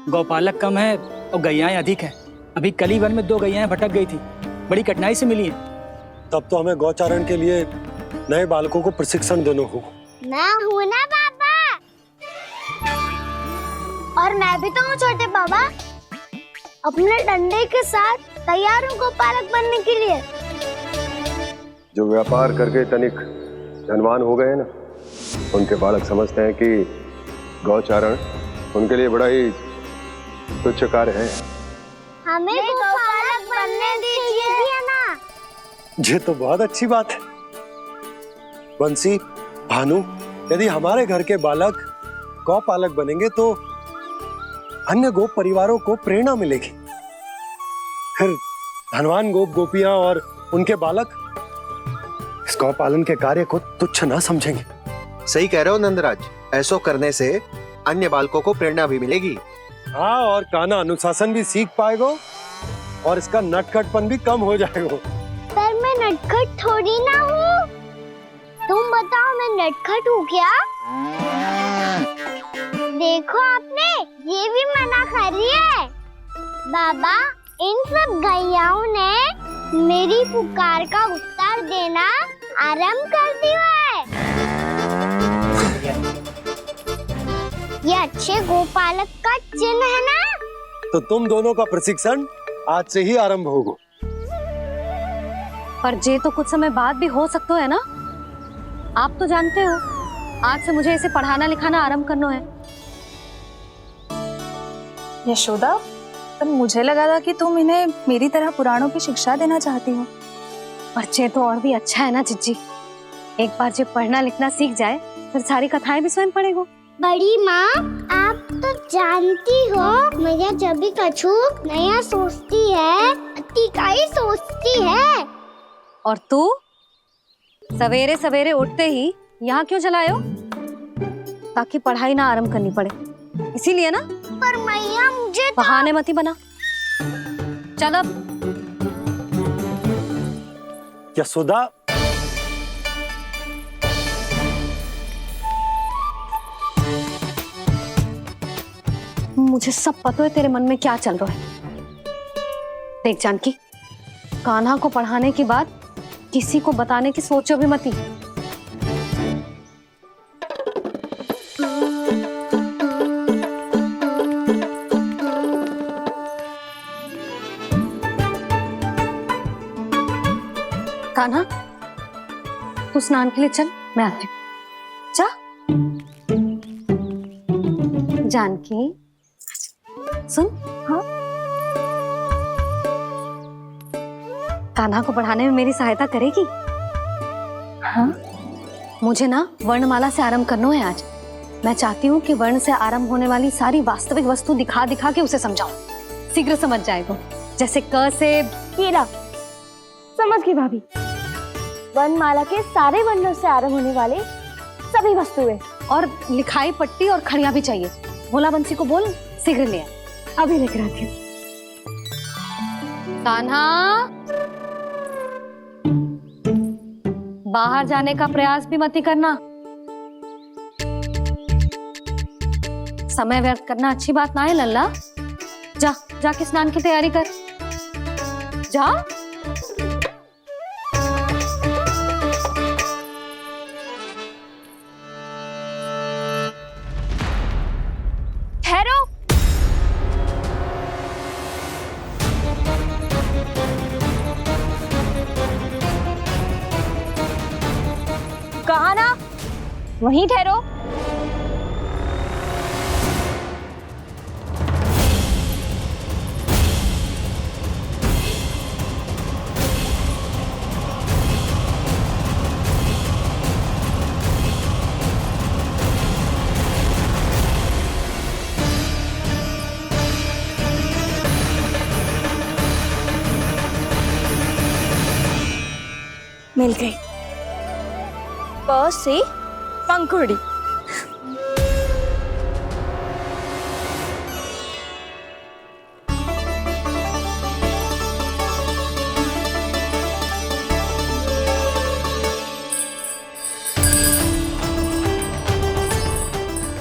गौपालक कम है और गैयाएं अधिक हैं। अभी कल ही वन में 2 गैयाएं भटक गई थी, बड़ी कठिनाई से मिली हैं। तब तो हमें गौचारण के लिए नए बालकों को प्रशिक्षण देना होगा। मैं हूँ ना बाबा, और मैं भी तो हूँ छोटे बाबा। अपने डंडे के साथ तैयार हूँ गौपालक बनने के लिए। जो व्यापार करके तनिक धनवान हो गए ना, उनके बालक समझते हैं कि गौचारण उनके लिए बड़ा ही तुच्छ कार्य है। हमें गौपालक बनने दीजिए ना। ये तो बहुत अच्छी बात है। बंसी, भानु, यदि हमारे घर के बालक गौपालक बनेंगे तो अन्य गोप परिवारों को प्रेरणा मिलेगी। फिर धनवान गोप गोपियां और उनके बालक इस गौपालन के कार्य को तुच्छ ना समझेंगे। सही कह रहे हो नंदराज, ऐसा करने से अन्य बालकों को प्रेरणा भी मिलेगी। हाँ, और कान्हा अनुशासन भी सीख पाएगा और इसका नटखटपन भी कम हो जाएगा। पर मैं नटखट थोड़ी ना हूँ। तुम बताओ, मैं नटखट हूँ क्या? देखो आपने ये भी मना कर रही है। बाबा, इन सब गैयाओं ने मेरी पुकार का उत्तर देना आरंभ कर दिया है। ये अच्छे गोपालक का चिन्ह है ना? तो तुम दोनों का प्रशिक्षण आज से ही आरंभ होगा। पर जे तो कुछ समय बाद भी हो सकता है ना। आप तो जानते हो, आज से मुझे इसे पढ़ाना लिखाना आरंभ करना है। यशोदा, पर मुझे लगा था कि तुम इन्हें मेरी तरह पुराणों की शिक्षा देना चाहती हो। पर जे तो और भी अच्छा है ना जिज्जी। एक बार जब पढ़ना लिखना सीख जाए फिर सारी कथाएं भी स्वयं पढ़ेगा। बड़ी माँ, आप तो जानती हो मैया जब भी कछु नया सोचती है, का ही सोचती है। और तू सवेरे सवेरे उठते ही यहाँ क्यों चलाए हो? ताकि पढ़ाई ना आरंभ करनी पड़े, इसीलिए ना। पर मैया मुझे बहाने मत ही बना। चल अब। यशोदा, मुझे सब पता है तेरे मन में क्या चल रहा है। देख जानकी, कान्हा को पढ़ाने की बात किसी को बताने की सोचो भी मत ही। कान्हा, तू स्नान के लिए चल, मैं आती हूँ। जा। जानकी, सुन। हाँ? कान्हा को पढ़ाने में मेरी सहायता करेगी? हाँ? मुझे ना वर्णमाला से आरंभ करना है आज। मैं चाहती हूँ कि वर्ण से आरंभ होने वाली सारी वास्तविक वस्तु दिखा दिखा के उसे समझाऊं। शीघ्र समझ जाएगा। जैसे क से कीड़ा। समझ गई भाभी। वर्णमाला के सारे वर्णों से आरंभ होने वाले सभी वस्तुएं, और लिखाई पट्टी और खड़िया भी चाहिए। भोला बंसी को बोल शीघ्र ले आ। अभी लेकर आती हूँ। कान्हा, बाहर जाने का प्रयास भी मत ही करना। समय व्यर्थ करना अच्छी बात ना है लल्ला। जा, जाके स्नान की तैयारी कर। जा। ठहरो। कहा ना, वहीं ठहरो। मिल गई। प से पंखुड़ी।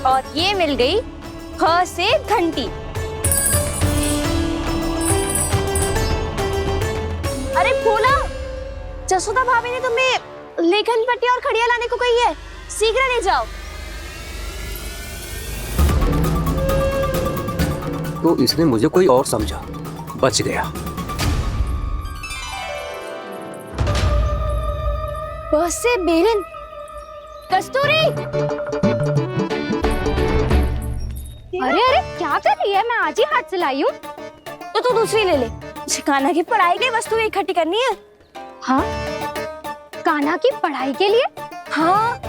और ये मिल गई ख से घंटी। अरे भोला, जसोदा भाभी ने तुम्हें लेखन पट्टी और खड़िया लाने को कही है, शीघ्र ले जाओ। तो इसने मुझे कोई और समझा, बच गया। बस से बेरन, कस्तूरी। अरे अरे क्या कर रही है? मैं आज ही हाथ से लाई हूँ। तो तू दूसरी ले ले। कान्हा की पढ़ाई की वस्तु इकट्ठी करनी है। हाँ, कान्हा की पढ़ाई के लिए? हाँ,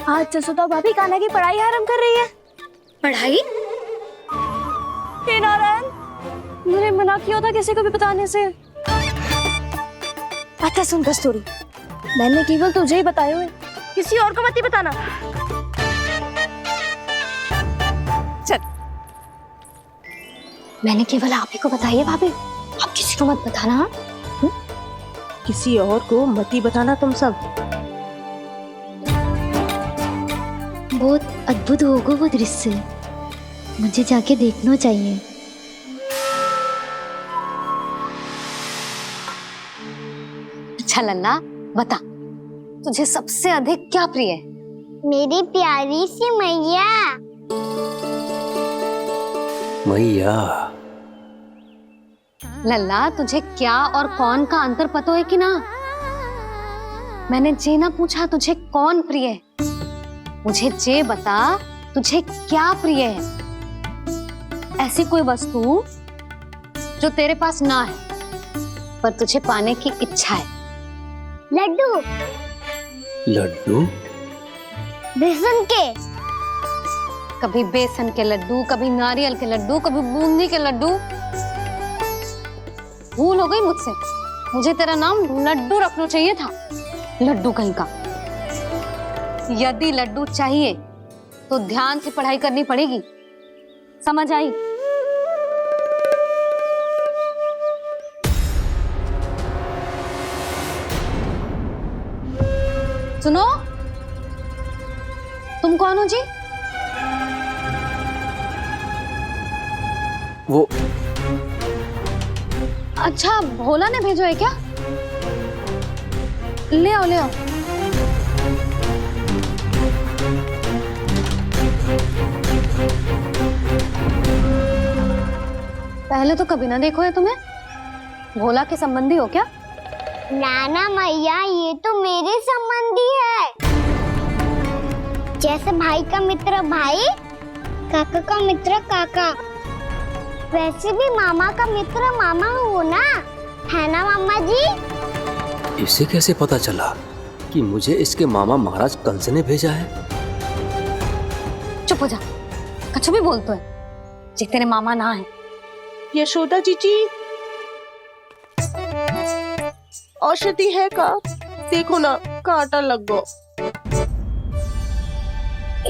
आज जसोदा भाभी कान्हा की पढ़ाई आरंभ कर रही है। पढ़ाई? हे नारायण, मैंने मना किया था किसी को भी बताने से। अच्छा सुन कस्तूरी, मैंने केवल तुझे ही बताए हुए, किसी और को मत ही बताना। चल। मैंने केवल आप ही को बताई है भाभी, आप किसी को मत बताना। किसी और को मत ही बताना तुम सब। बहुत अद्भुत होगा वो दृश्य, मुझे जाके देखना चाहिए। अच्छा लल्ला, बता तुझे सबसे अधिक क्या प्रिय है? मेरी प्यारी सी मैया। मैया। लल्ला, तुझे क्या और कौन का अंतर पता है कि ना? मैंने जे ना पूछा तुझे कौन प्रिय है, मुझे जे बता तुझे क्या प्रिय है। ऐसी कोई वस्तु जो तेरे पास ना है पर तुझे पाने की इच्छा है। लड्डू। लड्डू? बेसन के। कभी बेसन के लड्डू, कभी नारियल के लड्डू, कभी बूंदी के लड्डू। भूल हो गई मुझसे, मुझे तेरा नाम लड्डू रखना चाहिए था। लड्डू कहीं का। यदि लड्डू चाहिए तो ध्यान से पढ़ाई करनी पड़ेगी, समझ आई? सुनो, तुम कौन हो जी? वो अच्छा, भोला ने भेजो है क्या? ले आओ, ले आओ। पहले तो कभी ना देखो है तुम्हें। भोला के संबंधी हो क्या? नाना मैया, ये तो मेरे संबंधी है। जैसे भाई का मित्र भाई, काका का मित्र काका, वैसे भी मामा का मित्र मामा हो ना, है ना मामा जी? इसे कैसे पता चला कि मुझे इसके मामा महाराज कंस ने भेजा है? चुप हो जा, कछु भी बोलते है जे तेरे मामा ना है। यशोदा जीजी, औषधि है का? देखो ना, कांटा लग गो।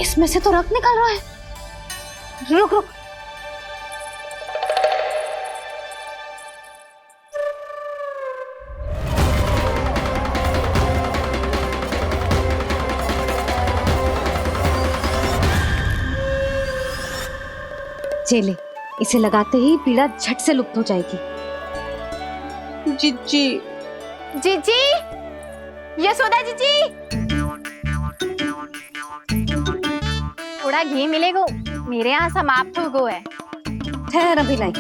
इसमें से तो रक्त निकल रहा है। रुक रुक, चले, इसे लगाते ही पीड़ा झट से लुप्त हो जाएगी। जीजी, जीजी, यशोदा जीजी, थोड़ा घी मिलेगा, मेरे यहाँ समाप्त हो गया है। ठहर, अभी लाई।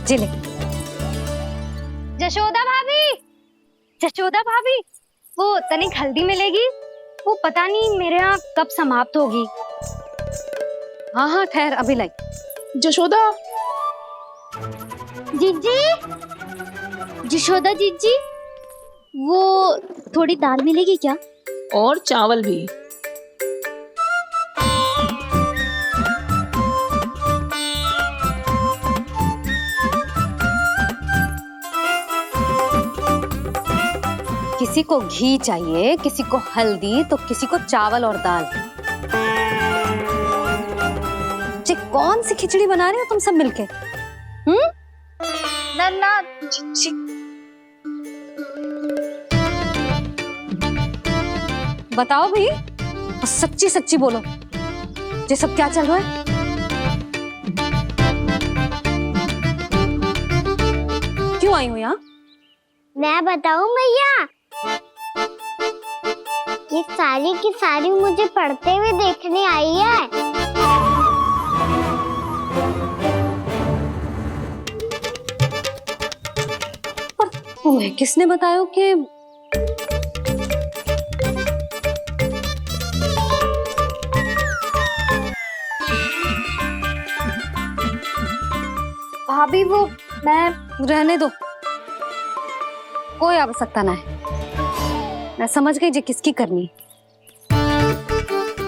जिले। जशोदा भाभी, जशोदा भाभी, वो तनिक हल्दी मिलेगी? वो पता नहीं मेरे यहाँ कब समाप्त होगी। हाँ हाँ, ठहर, अभी लाई। जशोदा, जीजी, जशोदा जीजी, वो थोड़ी दाल मिलेगी क्या? और चावल भी। किसी को घी चाहिए, किसी को हल्दी, तो किसी को चावल और दाल। जी, कौन सी खिचड़ी बना रहे हो तुम सब मिलके? नन्ना, बताओ भाई, सच्ची सच्ची बोलो। ये सब क्या चल रहा है? क्यों आई हो यहाँ? मैं बताऊं भैया, ये सारी की सारी मुझे पढ़ते हुए देखने आई है। तुम्हें किसने बताया कि भाभी वो मैं रहने दो, कोई आवश्यकता ना है। मैं समझ गई जे किसकी करनी है।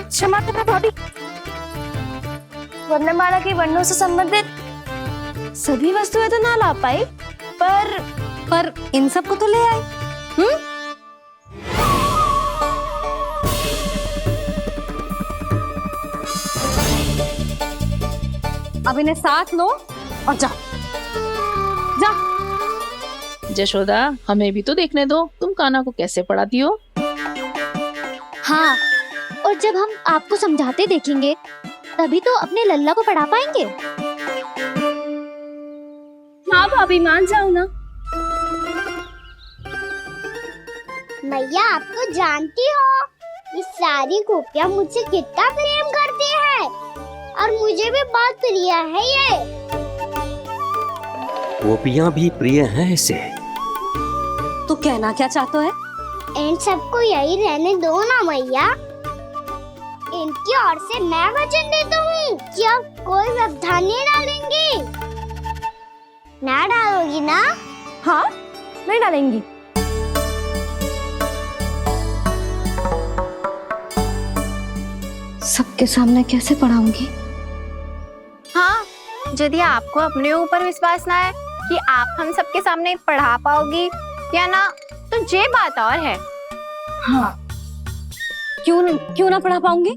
क्षमा करना भाभी, वर्णमाला के वर्णों से संबंधित सभी वस्तुएं तो ना ला पाई, पर इन सब को तो ले आए। अब इन्हें साथ लो और जाओ। जा। जशोदा, हमें भी तो देखने दो तुम कान्हा को कैसे पढ़ाती हो। हाँ, और जब हम आपको समझाते देखेंगे तभी तो अपने लल्ला को पढ़ा पाएंगे। हाँ भाभी, मान जाओ ना। मैया, आप तो जानती हो ये सारी गोपियां मुझसे कितना प्रेम करती है, और मुझे भी बहुत प्रिय है ये। गोपियां भी प्रिय हैं इसे। तू कहना क्या चाहता है? इन सबको यही रहने दो ना मैया। इनकी ओर से मैं वचन देता हूँ कि अब कोई व्यवधान नहीं डालेंगी। ना डालोगी ना? हाँ, नहीं डालेंगी। सबके सामने कैसे पढ़ाऊंगी? हाँ, यदि आपको अपने ऊपर विश्वास ना है कि आप हम सबके सामने पढ़ा पाओगी या ना, तो ये बात और है। हाँ, क्यों ना पढ़ा पाऊंगी?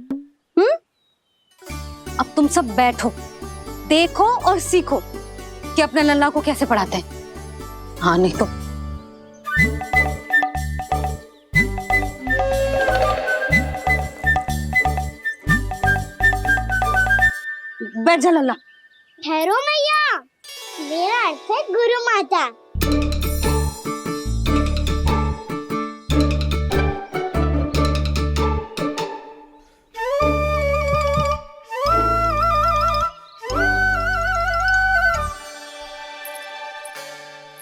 अब तुम सब बैठो, देखो और सीखो कि अपने लल्ला को कैसे पढ़ाते हैं। हाँ, नहीं तो बैठ जा लल्ला। ठहरो मैया, मेरा अर्थ है गुरु माता।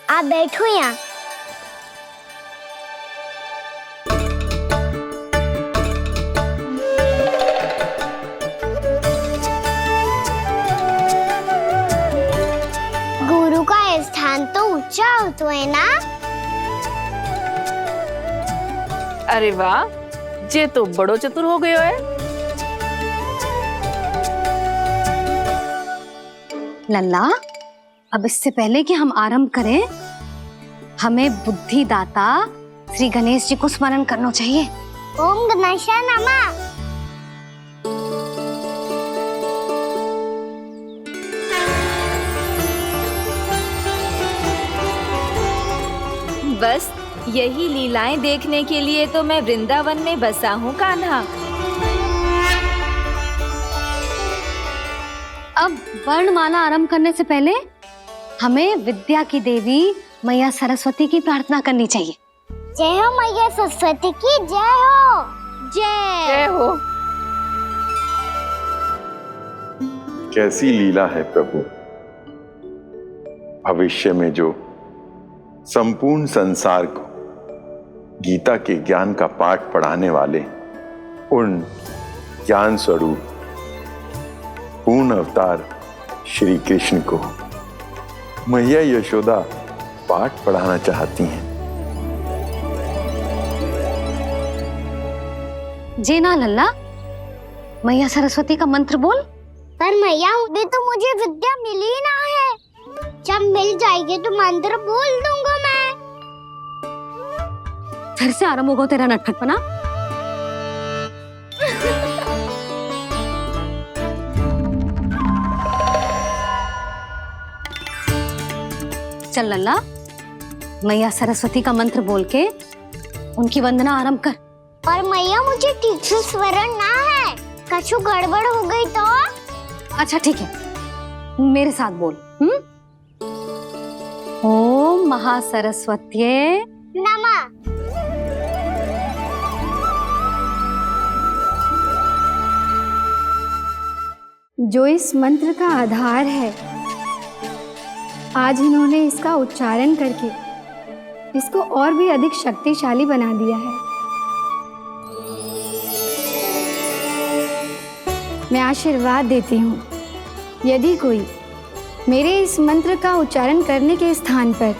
आप बैठो यहाँ। गुरु का स्थान तो ऊंचा होता है ना? अरे वाह, जे तो बड़ो चतुर हो गयो है। लल्ला, अब इससे पहले कि हम आरंभ करें, हमें बुद्धिदाता श्री गणेश जी को स्मरण करना चाहिए। ओम गणेशाय नमः। बस यही लीलाएं देखने के लिए तो मैं वृंदावन में बसा हूँ कान्हा। अब वर्णमाला आरंभ करने से पहले हमें विद्या की देवी मैया सरस्वती की प्रार्थना करनी चाहिए। जय हो मैया सरस्वती की, जय हो। जय हो। कैसी लीला है प्रभु। भविष्य में जो संपूर्ण संसार को गीता के ज्ञान का पाठ पढ़ाने वाले उन ज्ञान स्वरूप पूर्ण अवतार श्री कृष्ण को मैया यशोदा पाठ पढ़ाना चाहती हैं। जी ना लल्ला, मैया सरस्वती का मंत्र बोल। पर मैया, अभी तो मुझे विद्या मिली ना है। जब मिल जाएगी तो मंत्र बोल दूंगा मैं। फिर से आरंभ होगा तेरा नटखटपना। चल लल्ला, मैया सरस्वती का मंत्र बोल के उनकी वंदना आरंभ कर। पर मैया, मुझे ठीक से स्मरण ना है। कछु गड़बड़ हो गई तो? अच्छा ठीक है, मेरे साथ बोल। ओम महासरस्वत्ये नमः। जो इस मंत्र का आधार है, आज इन्होंने इसका उच्चारण करके इसको और भी अधिक शक्तिशाली बना दिया है। मैं आशीर्वाद देती हूँ, यदि कोई मेरे इस मंत्र का उच्चारण करने के स्थान पर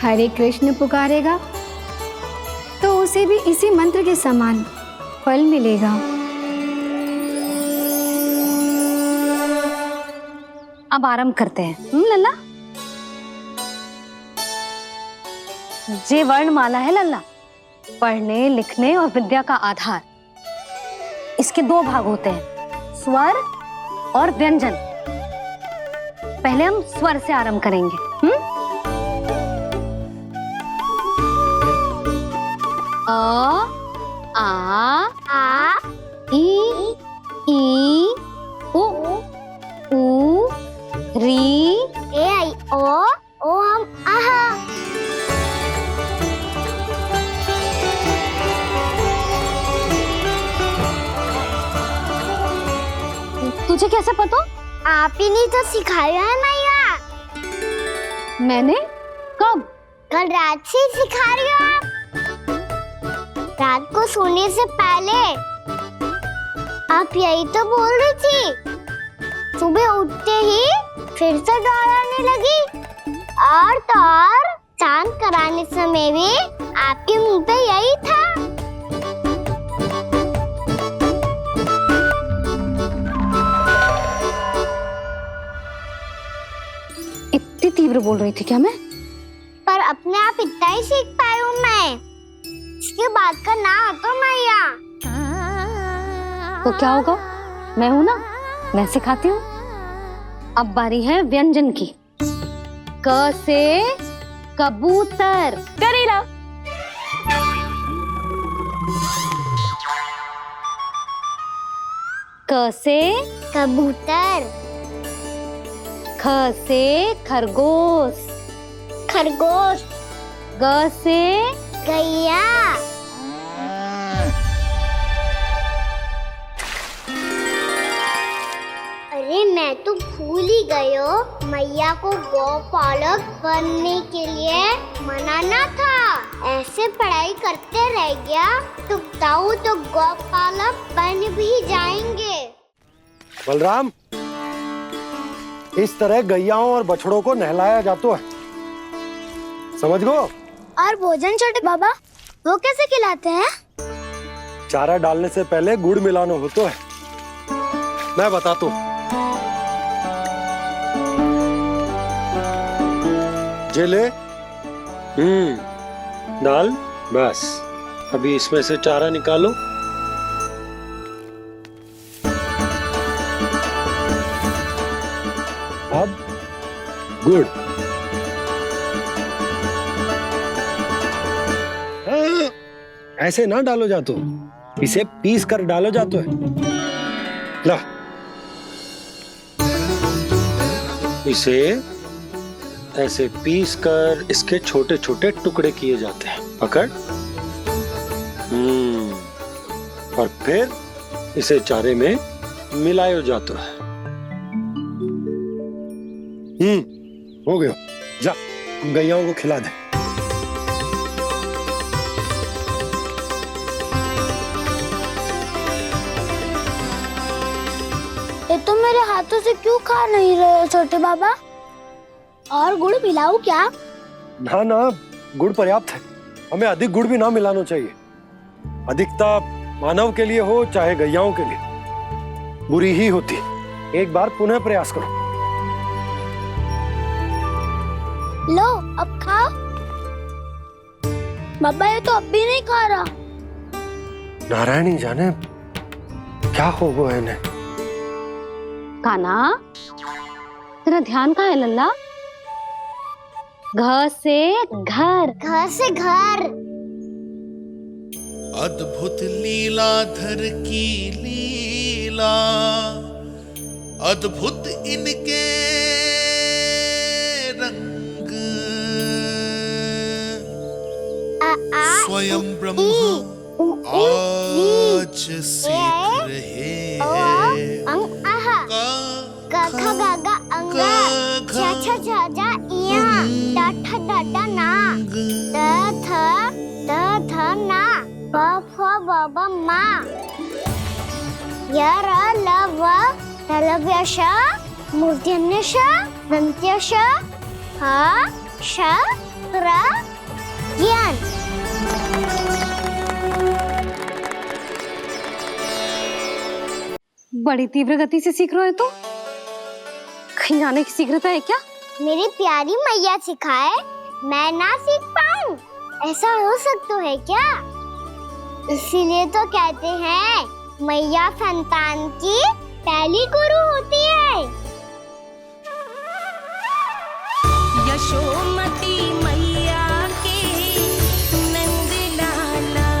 हरे कृष्ण पुकारेगा तो उसे भी इसी मंत्र के समान फल मिलेगा। अब आरंभ करते हैं। लल्ला, जे वर्णमाला है लल्ला, पढ़ने लिखने और विद्या का आधार। इसके दो भाग होते हैं, स्वर और व्यंजन। पहले हम स्वर से आरंभ करेंगे। अ, आ, ई, उ, री, ए आई ओ हम आहा। तुझे कैसे पता? आप ही नहीं तो सिखाया है मैया। मैंने? कब? कल रात से सिखा रही हो आप। रात को सोने से पहले आप यही तो बोल रही थी। सुबह उठते ही फिर से दोहराने लगी, और तो और चांद कराने समय भी आपके मुंह पे यही था। इतनी तीव्र बोल रही थी क्या मैं? पर अपने आप इतना ही सीख पाई हूँ मैं। इसके बाद का ना तो मैया। तो क्या होगा? मैं हूं ना, मैं सिखाती हूँ। अब बारी है व्यंजन की। क से कबूतर। करेला। क से कबूतर। ख से खरगोश। खरगोश। ग से गैया। अरे मैं तो भूल ही गई हो, मैया को गौपालक बनने के लिए मनाना था। ऐसे पढ़ाई करते रह गया तो ताऊ तो गौपालक बन भी जाएंगे। बलराम, इस तरह गैयाओं और बछड़ों को नहलाया जाता है, समझ गो? और भोजन छोटे बाबा, वो कैसे खिलाते हैं? चारा डालने से पहले गुड़ मिलाना होता है। मैं बताता हूँ। जेले, डाल, बस। अभी इसमें से चारा निकालो। अब गुड़। ऐसे ना डालो जातो, इसे पीस कर डालो जातो है। ला, इसे ऐसे पीस कर इसके छोटे छोटे टुकड़े किए जाते हैं। पकड़। और फिर इसे चारे में मिलाया जाता है। हो गया। जा, गैयाओं को खिला दे। ये तो मेरे हाथों से क्यों खा नहीं रहे हो छोटे बाबा? और गुड़ मिलाऊं क्या? ना ना, गुड़ पर्याप्त है। हमें अधिक गुड़ भी ना मिलाना चाहिए। अधिकता मानव के लिए हो चाहे गैयाओं के लिए बुरी ही होती है। एक बार पुनः प्रयास करो। लो, अब खाओ। बाबा ये तो अब भी नहीं खा रहा। नारायणी जाने क्या हो गया इन्हें। काना, तेरा ध्यान कहाँ है लल्ला? घ से घर। घर से घर। अद्भुत लीलाधर की लीला लाला, अद्भुत इनके रंग, स्वयं ब्रह्मा आज सीख रहे हैं। क ख ग घ अंग, छ छ छ ज इया, ट ठ ड ड ना, थ ना, प फ ब ब मा, य र ल व तलव्य श, मूर्धन्य श, दन्त्य श, ह श र ज्ञान। बड़ी तीव्र गति से सीख रहे हो तो कहीं आने की शीघ्रता है क्या? मेरी प्यारी मैया सिखाए, मैं ना सीख पाऊं, ऐसा हो सकता है क्या? इसीलिए तो कहते हैं मैया संतान की पहली गुरु होती है। यशोमती मैया के नंद लाला,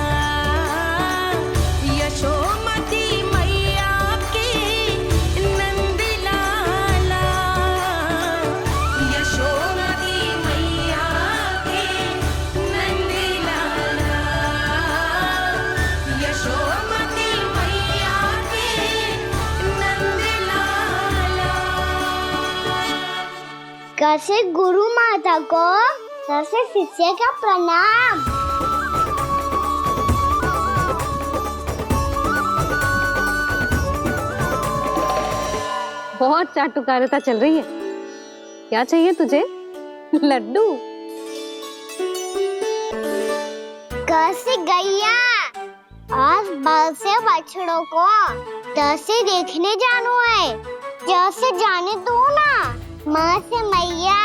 यशोमती मैया के नंद लाला, यशोमती मैया के नंद लाला, यशोमती मैया के नंद लाला। कैसे गुरु माता को सबसे शिष्य का प्रणाम। बहुत चाटुकारिता चल रही है। क्या चाहिए तुझे? लड्डू? कैसे गैया और बल से बछड़ों को कैसे देखने जानो है, जैसे जाने दो ना, माँ से मैया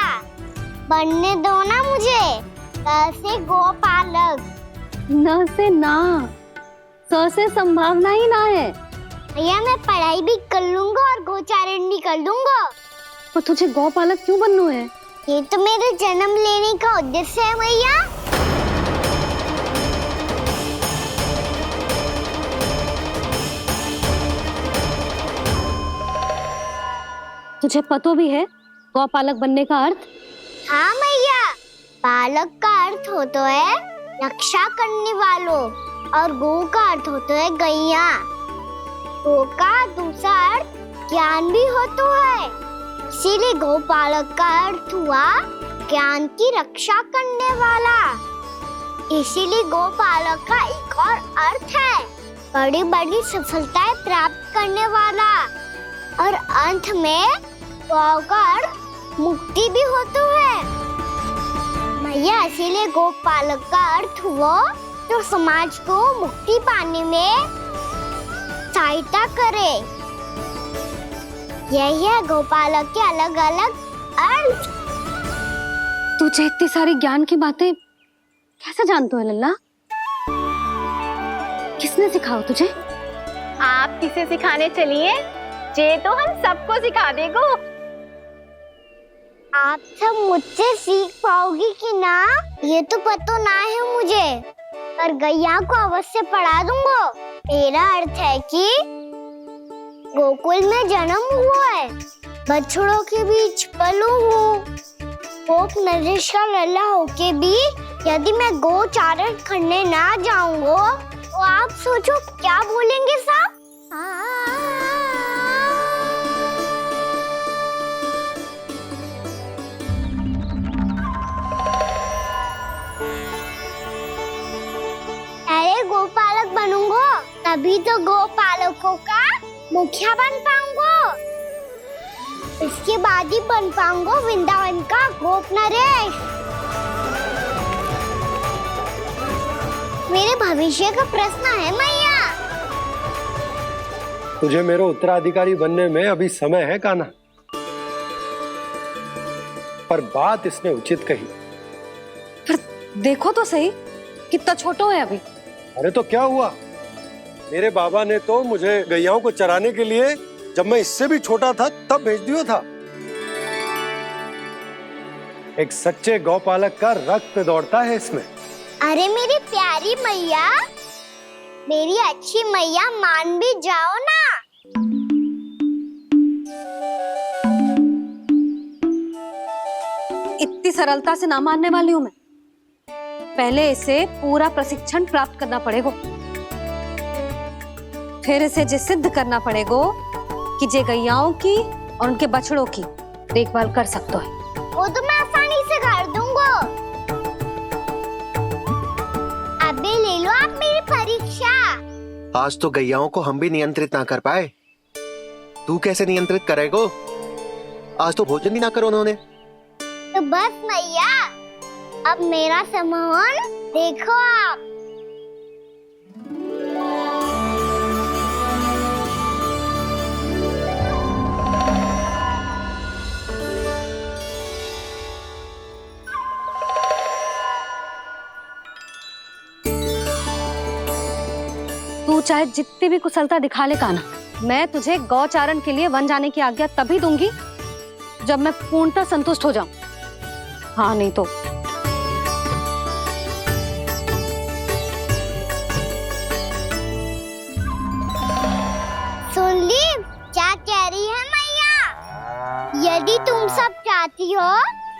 बनने दो ना मुझे, कैसे गोपालक। न से ना, स से संभावना ही ना है। भैया मैं पढ़ाई भी कर लूंगा और गोचारण भी कर दूंगा। और तुझे गौपालक क्यों बनना है? ये तो मेरे जन्म लेने का उद्देश्य है भैया। तुझे पता भी है गौपालक बनने का अर्थ? हाँ मैया, पालक का अर्थ होता है रक्षा करने वालों और गौ का अर्थ होता है गैया। गौ का दूसरा अर्थ ज्ञान भी होता है, इसीलिए गौपालक का अर्थ हुआ ज्ञान की रक्षा करने वाला। इसीलिए गौपालक का एक और अर्थ है बड़ी बड़ी सफलताएं प्राप्त करने वाला, और अंत में गौ का अर्थ मुक्ति भी होता है। मैया इसीलिए गौपालक का अर्थ हुआ जो समाज को मुक्ति पाने में सहायता करे। यही है गौपालक के अलग अलग अर्थ। तुझे इतनी सारी ज्ञान की बातें कैसे जानते हो लल्ला? किसने सिखाओ तुझे? आप किसे सिखाने चलिए, जे तो हम सबको सिखा देगो। आप सब मुझसे सीख पाओगी कि ना ये तो पता ना है मुझे, पर गैया को अवश्य पढ़ा दूंगा। मेरा अर्थ है कि गोकुल में जन्म हुआ है, बछड़ों के बीच पलू हूँ, गोप नरेश का लल्ला होके भी यदि मैं गोचारण करने ना जाऊंगा तो आप सोचो क्या बोलेंगे साहब? अरे गोपालक बनूंगा तभी तो गोपालकों का मुखिया बन पाऊंगा, इसके बाद ही बन पाऊंगा वृंदावन का गोप नरेश। मेरे भविष्य का प्रश्न है मैया। तुझे मेरा उत्तराधिकारी बनने में अभी समय है कान्हा, पर बात इसने उचित कही। पर देखो तो सही, कितना छोटा है अभी। अरे तो क्या हुआ, मेरे बाबा ने तो मुझे गैयाओं को चराने के लिए जब मैं इससे भी छोटा था तब भेज दिया था। एक सच्चे गौपालक का रक्त दौड़ता है इसमें। अरे मेरी प्यारी मैया, मेरी अच्छी मैया, मान भी जाओ ना। सरलता से ना मानने वाली हूं मैं। पहले इसे पूरा प्रशिक्षण प्राप्त करना पड़ेगा, फिर इसे जे सिद्ध करना पड़ेगा कि जे गैयाओं की और उनके बछड़ों की देखभाल कर सकता है। वो तो मैं आसानी से कर दूंगा। अबे ले लो आप मेरी परीक्षा। आज तो गैयाओं को हम भी नियंत्रित ना कर पाए, तू कैसे नियंत्रित करेगो? आज तो भोजन भी ना करो उन्होंने। तो बस मैया, अब मेरा सम्मान देखो आप। तू चाहे जितनी भी कुशलता दिखा ले कान्हा, मैं तुझे गौचारण के लिए वन जाने की आज्ञा तभी दूंगी जब मैं पूर्णतः संतुष्ट हो जाऊं। हाँ नहीं तो सुन ली क्या कह रही है मैया? यदि तुम सब चाहती हो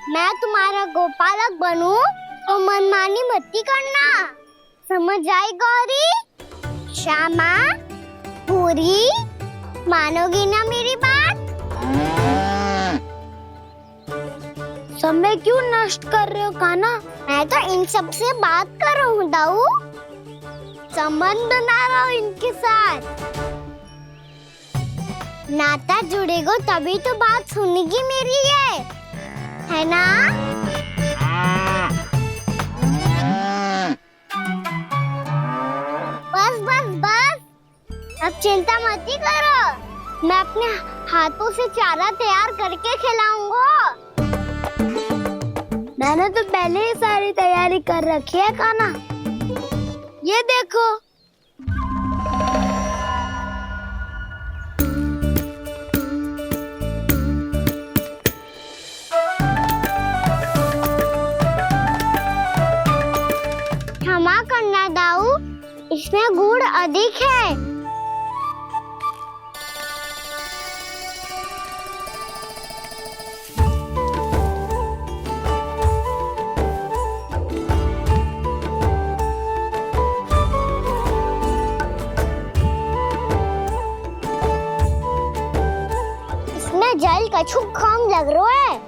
मैं तुम्हारा गोपालक बनूं तो मनमानी मत करना, समझ आई गौरी? श्यामा, पूरी, मानोगी ना मेरी बात? समय क्यों नष्ट कर रहे हो कान्हा? मैं तो इन सब से बात कर रहा हूँ दाऊ, संबंध बना रहा हूँ इनके साथ। नाता जुड़ेगा तभी तो बात सुनेगी मेरी है ना? बस बस बस, अब चिंता मत ही करो, मैं अपने हाथों से चारा तैयार करके खिलाऊंगा। मैंने तो पहले ही सारी तैयारी कर रखी है कान्हा, ये देखो। क्षमा करना दाऊ, इसमें गुड़ अधिक है। इसमें जल कछु कम लग रहा है।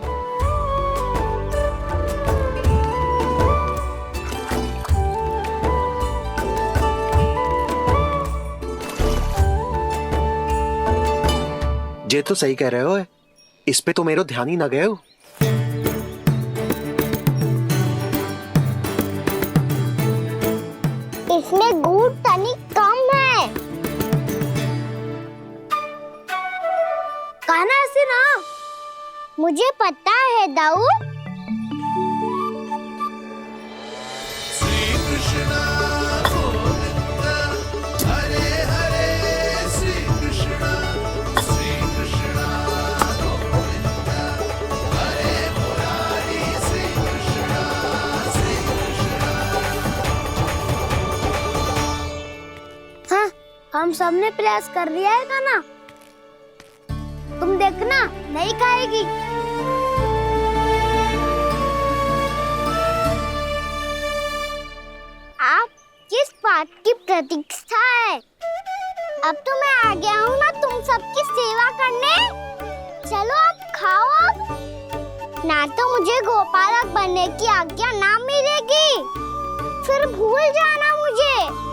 ये तो सही कह रहे हो, इस पे तो मेरे ध्यान ही ना गए हो। इसमें गुड़ तनिक कम है। कान्हा ऐसे ना, मुझे पता है दाऊ। श्री कृष्ण गोविंद हरे हरे, श्री कृष्ण गोविंद हरे मुरारी, श्री कृष्ण हाँ, हम सबने प्रयास कर लिया है कान्हा, तुम देखना नहीं खाएगी। आप किस बात की प्रतीक्षा है? अब तो मैं आ गया हूँ ना तुम सबकी सेवा करने। चलो अब खाओ अब। ना तो मुझे गोपालक बनने की आज्ञा ना मिलेगी, फिर भूल जाना मुझे।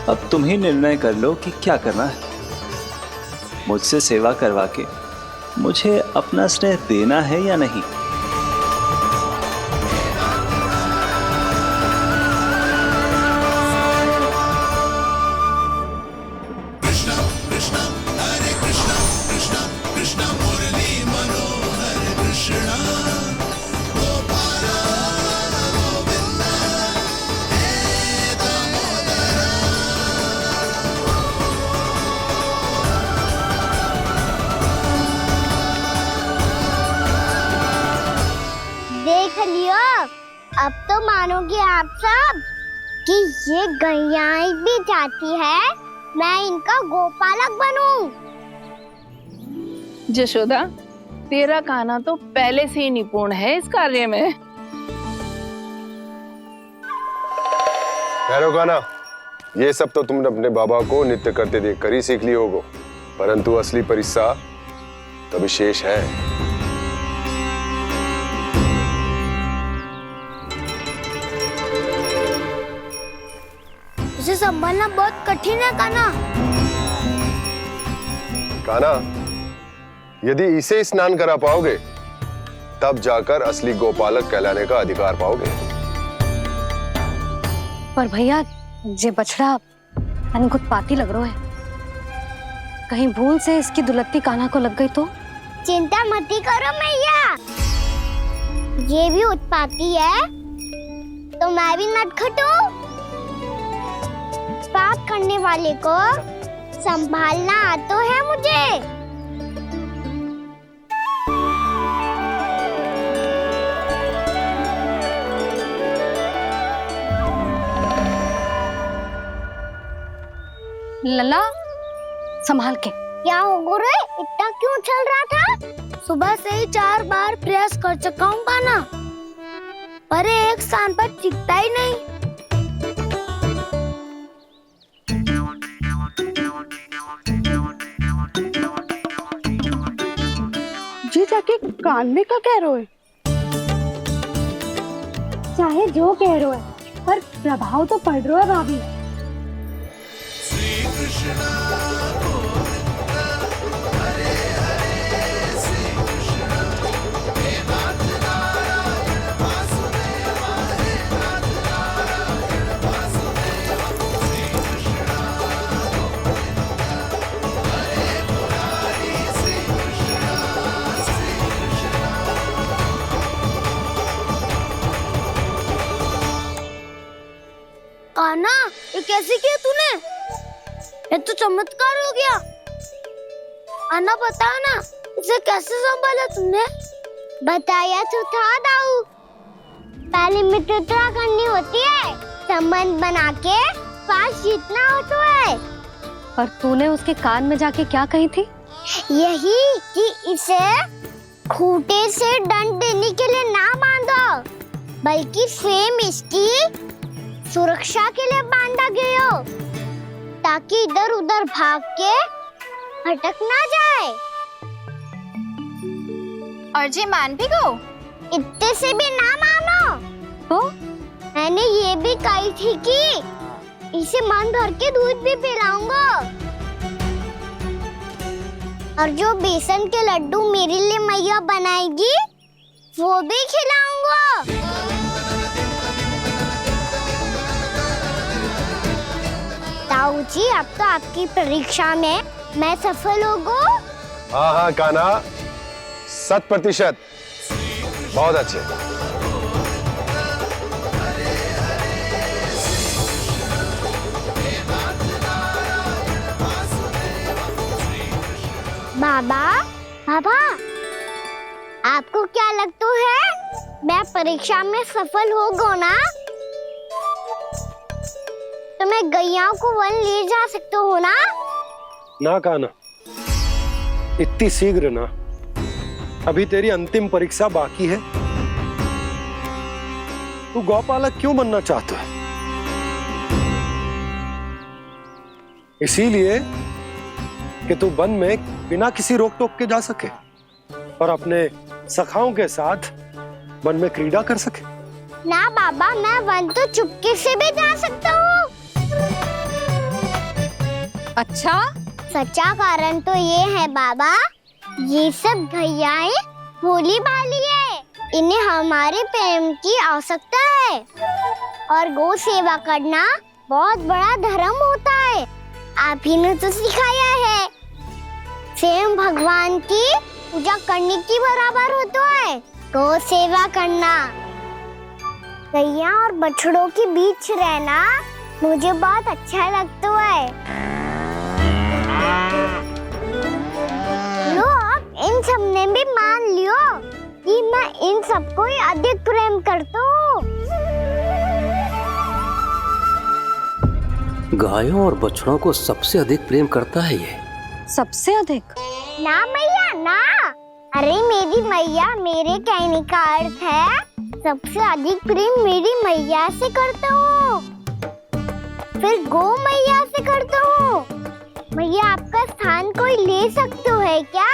अब तुम ही निर्णय कर लो कि क्या करना है। मुझसे सेवा करवा के मुझे अपना स्नेह देना है या नहीं। मानोगे आप सब कि ये गैयाएं भी चाहती है मैं इनका गोपालक बनूं। जशोदा, तेरा कान्हा तो पहले से ही निपुण है इस कार्य में। ठहरो कान्हा, ये सब तो तुमने अपने बाबा को नृत्य करते देखकर ही सीख ली होगो, परंतु असली परिस्सा तो विशेष है। इसे संभालना बहुत कठिन है कान्हा। कान्हा, यदि इसे स्नान करा पाओगे तब जाकर असली गोपालक कहलाने का अधिकार पाओगे। पर भैया ये बछड़ा उत्पाती लग रहा है, कहीं भूल से इसकी दुलत्ती कान्हा को लग गई तो? चिंता मत करो मैया, ये भी उत्पाती है तो मैं भी नटखट हूँ। पाप करने वाले को संभालना आता है मुझे। लला, संभाल के। क्या हो गुरु, इतना क्यों चल रहा था? सुबह से ही 4 बार प्रयास कर चुका हूँ कान्हा, पर एक स्थान पर टिकता ही नहीं। जी जाके कान में का कह रहे हो? चाहे जो कह रहे हो पर प्रभाव तो पड़ रहा है भाभी। श्री कृष्ण हरे हरे श्री कृष्ण हे नाथ नारायण वासुदेव हे नाथ नारायण वासुदेव श्री कृष्ण हरे मुरारी श्री कृष्ण श्री कृष्ण। कान्हा, ये कैसे किया तूने? ये तो चमत्कार हो गया। आना बता ना, इसे कैसे संभाला तुमने? बताया तो था दाऊ, पहले मित्रता करनी होती है, संबंध बना के पास जीतना होता है। पर तूने उसके कान में जाके क्या कही थी? यही कि इसे खूंटे से दंड देने के लिए ना बांधो, बल्कि स्वयं इसकी सुरक्षा के लिए बांधा गया हो, ताकि इधर उधर भाग के भटक ना जाए। और जी मान भी गो? इतने से भी ना मानो तो? मैंने ये भी कही थी कि इसे मन भर के दूध भी पिलाऊंगा, और जो बेसन के लड्डू मेरे लिए मैया बनाएगी वो भी खिलाऊंगा। ताऊ जी, अब तो आपकी परीक्षा में मैं सफल होगा। हाँ हाँ कान्हा, 100%। बहुत अच्छे। बाबा, बाबा, आपको क्या लगता है मैं परीक्षा में सफल होगा ना? तो मैं गैयाओं को वन ले जा सकता हूँ ना? ना कान्हा, इतनी शीघ्र ना, अभी तेरी अंतिम परीक्षा बाकी है। तू गौपालक क्यों बनना चाहता है? इसीलिए कि तू वन में बिना किसी रोक टोक के जा सके और अपने सखाओं के साथ वन में क्रीड़ा कर सके। ना बाबा, मैं वन तो चुपके से भी जा सकता हूँ। अच्छा? सच्चा कारण तो ये है बाबा, ये सब गैयाएं भोली भाली है, इन्हें हमारे प्रेम की आवश्यकता है, और गौ सेवा करना बहुत बड़ा धर्म होता है। आप ही ने तो सिखाया है, स्वयं भगवान की पूजा करने की बराबर होता है गौ सेवा करना। गैया और बछड़ों के बीच रहना मुझे बहुत अच्छा लगता है। लो, इन सब ने भी मान लियो कि मैं इन सबको ही अधिक प्रेम करता हूँ। गायों और बछड़ों को सबसे अधिक प्रेम करता है ये। सबसे अधिक? ना मैया ना, अरे मेरी मैया, मेरे कहने का अर्थ है सबसे अधिक प्रेम मेरी मैया से करता हूँ, फिर गौ मैया से करता हूँ। मैया आपका स्थान कोई ले सकते है क्या?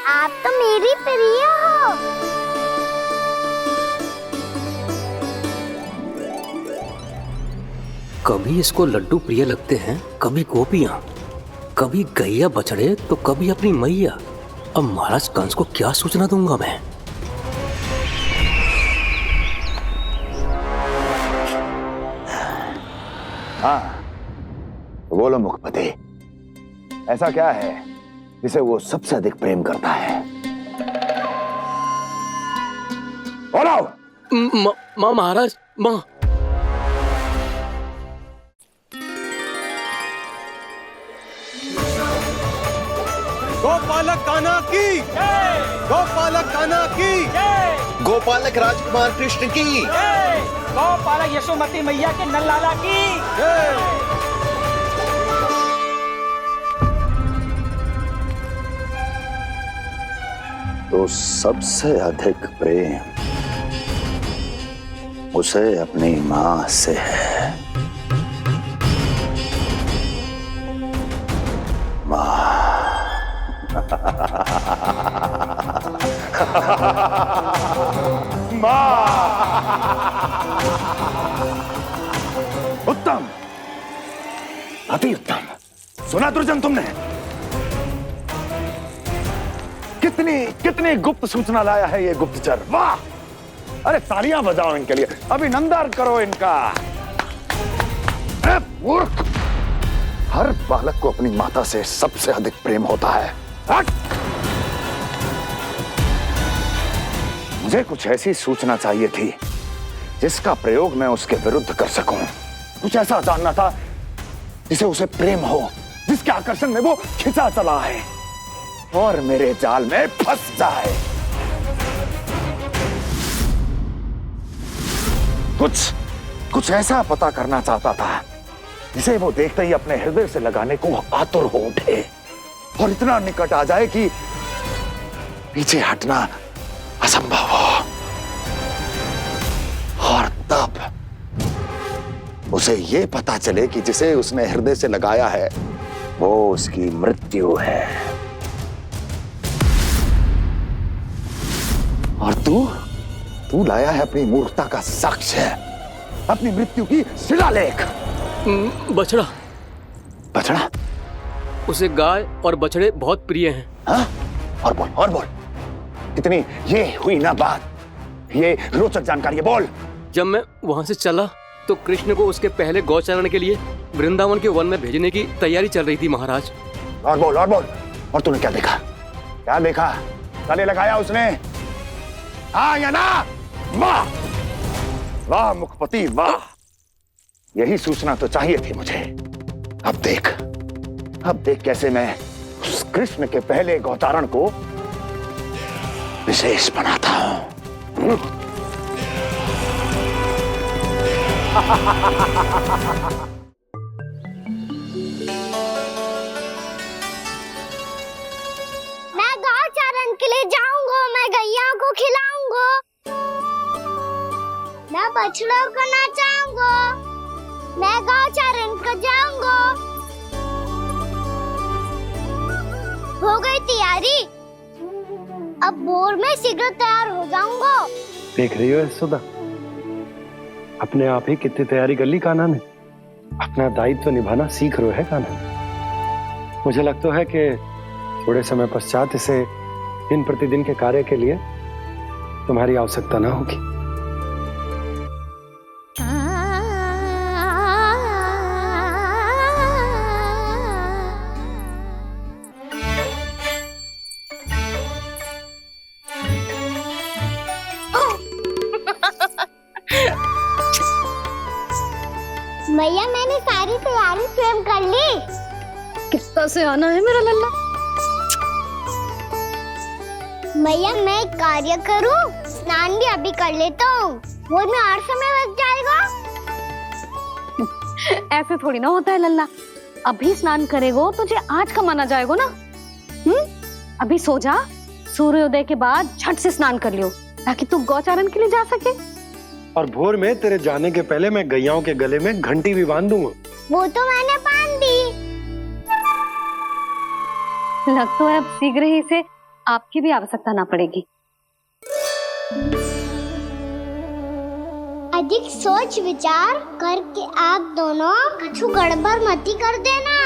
आप तो मेरी प्रिय हो। कभी इसको लड्डू प्रिय लगते हैं, कभी गोपियां, कभी गैया बछड़े, तो कभी अपनी मैया। अब महाराज कंस को क्या सूचना दूंगा मैं? हाँ, बोलो मुखपति, ऐसा क्या है जिसे वो सबसे अधिक प्रेम करता है? बोलो। माँ महाराज, माँ। गोपालक कान्हा की, गोपालक कान्हा की, गोपालक राजकुमार कृष्ण की, गौपालक यशोमती मैया के नललाला की। तो सबसे अधिक प्रेम उसे अपनी मां से है। मां। उत्तम, अति उत्तम। सुना दुर्जन तुमने? कितनी कितनी गुप्त सूचना लाया है ये गुप्तचर। वाह! अरे तालियां बजाओ इनके लिए, अभिनंदन करो इनका। मूर्ख! हर बालक को अपनी माता से सबसे अधिक प्रेम होता है। हट! मुझे कुछ ऐसी सूचना चाहिए थी जिसका प्रयोग मैं उसके विरुद्ध कर सकूं। कुछ ऐसा जानना था जिसे उसे प्रेम हो, जिसके आकर्षण में वो खिंचा चला है और मेरे जाल में फंस जाए। कुछ ऐसा पता करना चाहता था जिसे वो देखते ही अपने हृदय से लगाने को आतुर हो उठे और इतना निकट आ जाए कि पीछे हटना असंभव हो। और तब उसे ये पता चले कि जिसे उसने हृदय से लगाया है वो उसकी मृत्यु है। और तू लाया है अपनी मूर्खता का साक्ष्य, अपनी मृत्यु की शिलालेख। बछड़ा। बछड़ा? उसे गाय और बछड़े बहुत प्रिय हैं। हाँ? और बोल। इतनी ये हुई ना बात, ये रोचक जानकारी है, बोल। जब मैं वहां से चला तो कृष्ण को उसके पहले गौचारण के लिए वृंदावन के वन में भेजने की तैयारी चल रही थी महाराज। और बोल। और तूने क्या देखा? गले लगाया उसने? हाँ या ना? वाह वाह मुखपति वाह, यही सूचना तो चाहिए थी मुझे। अब देख कैसे मैं उस कृष्ण के पहले गौचारण को विशेष बनाता हूं। मैं गौचारण के लिए जाऊंगा, मैं गैया को खिलाऊंगा, मैं बछड़ों को नचाऊंगा, मैं गौचारण को जाऊंगा। हो गई तैयारी, अब भोर में शीघ्र तैयार हो जाऊंगा। देख रही हो यशोदा, अपने आप ही कितनी तैयारी कर ली कान्हा ने। अपना दायित्व निभाना सीख रहे है कान्हा। मुझे लगता है कि थोड़े समय पश्चात इसे दिन प्रतिदिन के कार्य के लिए तुम्हारी आवश्यकता ना होगी। मैया मैंने सारी तैयारी स्वयं कर ली। कितना से आना है मेरा लल्ला? मैया मैं एक कार्य करूं, स्नान भी अभी कर लेता हूँ, वो में और समय लग जाएगा। ऐसे थोड़ी ना होता है लल्ला। अभी स्नान करेगो तुझे आज का माना जाएगा ना। अभी सो जा, सूर्योदय के बाद झट से स्नान कर लियो ताकि तू गौचारण के लिए जा सके। और भोर में तेरे जाने के पहले मैं गैयाओं के गले में घंटी भी बांध दूंगा। वो तो मैंने बांध दी। लग तो है अब शीघ्र ही से आपकी भी आवश्यकता ना पड़ेगी। अधिक सोच विचार करके आप दोनों कछु गड़बड़ मती कर देना।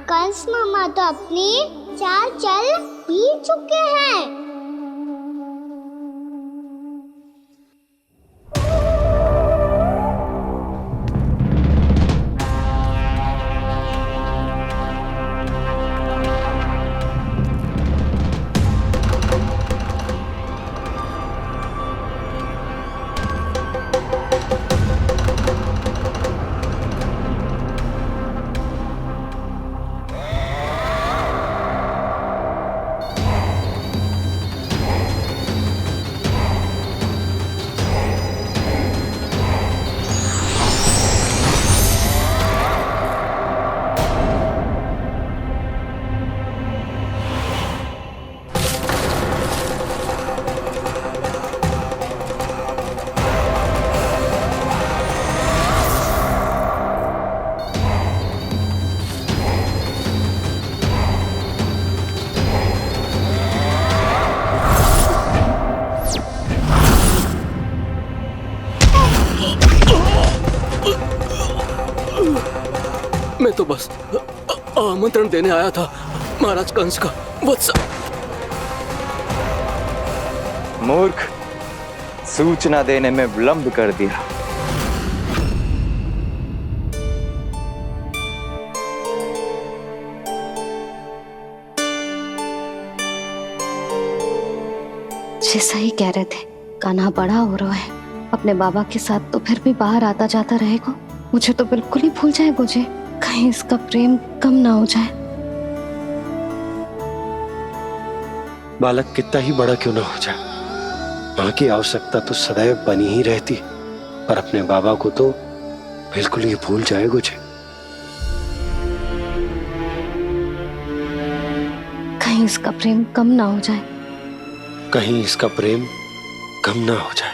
कंस मामा तो अपनी चाल चल ही चुके हैं। मैं तो बस आमंत्रण देने आया था महाराज कंस का। वत्स मूर्ख, सूचना देने में विलंब कर दिया। जी सही कह रहे थे, कान्हा बड़ा हो रहा है। अपने बाबा के साथ तो फिर भी बाहर आता जाता रहेगा। मुझे तो बिल्कुल ही भूल जाएगा मुझे, कहीं इसका प्रेम कम ना हो जाए। बालक कितना ही बड़ा क्यों ना हो जाए, माँ की आवश्यकता तो सदैव बनी ही रहती, पर अपने बाबा को तो बिल्कुल ही भूल जाए मुझे। कहीं इसका प्रेम कम ना हो जाए। कहीं इसका प्रेम कम ना हो जाए।